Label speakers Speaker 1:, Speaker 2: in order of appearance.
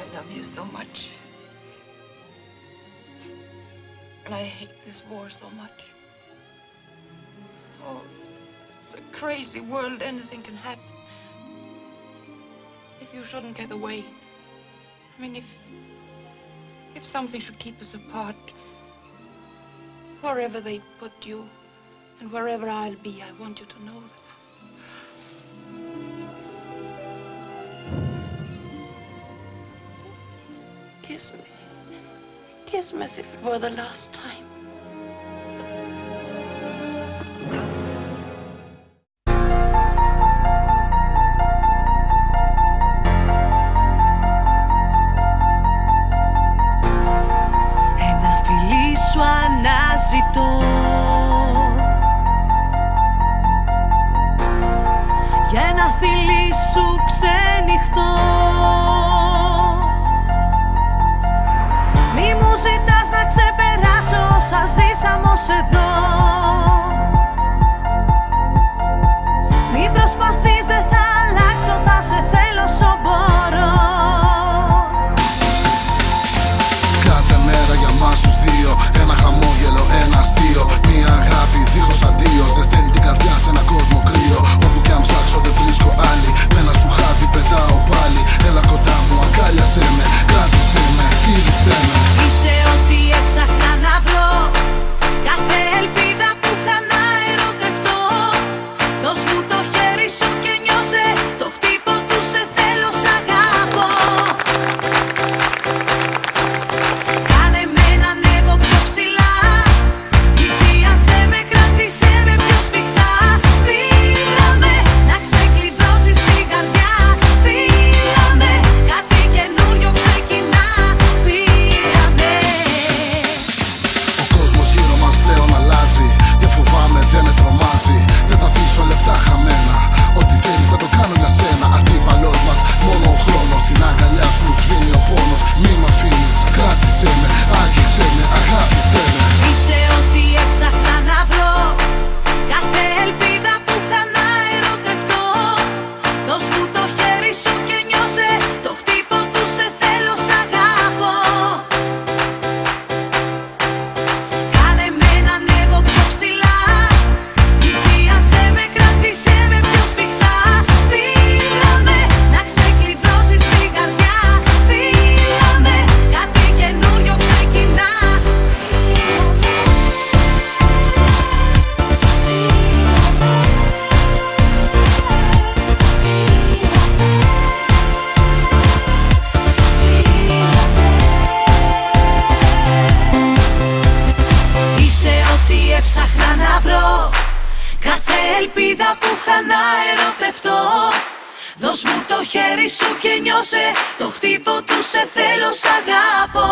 Speaker 1: I love you so much. And I hate this war so much. Oh, it's a crazy world. Anything can happen. If you shouldn't get away. I mean, if something should keep us apart, wherever they put you and wherever I'll be, I want you to know that. Kiss me. Kiss me as if it were the last time.
Speaker 2: Ένα φιλί σου αναζητώ, για ένα φιλί σου ξενυχτώ. Μη μου ζητάς να ξεπεράσω όσα ζήσαμε ως εδώ. Μη προσπαθείς, δεν θα αλλάξω, θα σε θέλω όσο μπορώ.
Speaker 3: Κάθε μέρα για μας τους δύο, ένα χαμόγελο, ένα αστείο. Μια αγάπη δίχως αντίο, ζεσταίνει την καρδιά σε ένα κόσμο κρύο. Όπου κι αν ψάξω δεν βρίσκω άλλη, με ένα σου χάδι πετάω πάλι. Έλα κοντά μου, αγκάλιασέ με, κράτησέ με, φίλησέ με.
Speaker 2: Είσαι ό,τι έψαχνα να βρω, κάθε ελπίδα που είχα να ερωτευτώ. Δώσ' μου το χέρι σου και νιώσε το χτύπο του σε θέλω, σ' αγαπώ. Κάνε με να ανέβω πιο ψηλά, πλησίασέ με, κράτησέ με πιο σφιχτά. Φίλα με, να ξεκλειδώσεις την καρδιά. Φίλα με, κάτι καινούριο ξεκινά. Φίλα με.
Speaker 3: Ο κόσμος γύρω μας πλέον αλλάζει. Δεν φοβάμαι, δεν με τρομάζει. Δεν θα αφήσω λεπτά χαμένα. Ό,τι θέλεις θα το κάνω για σένα. Αντίπαλος μας μόνο ο χρόνος. Στην αγκαλιά σου σβήνει ο πόνος. Μη μ' αφήνεις, κράτησέ με, άγγιξέ με, αγάπησέ με.
Speaker 2: Είσαι ό,τι έψαχνα να βρω, κάθε ελπίδα που είχα να ερωτευτώ. Δώσ' μου το χέρι σου και νιώσε το χτύπο του σε θέλω, σ' αγαπώ. Κάνε με να ανέβω πιο ψηλά, πλησίασέ με, κράτησέ με πιο σφιχτά. Φίλα με, να ξεκλειδώσεις την καρδιά. Φίλα με, κάτι καινούριο ξεκινά. Είσαι ό,τι έψαχνα να βρω, κάθε ελπίδα που είχα να ερωτευτώ. Δώσ' μου το χέρι σου και νιώσε το χτύπο του σε θέλω, σ' αγαπώ.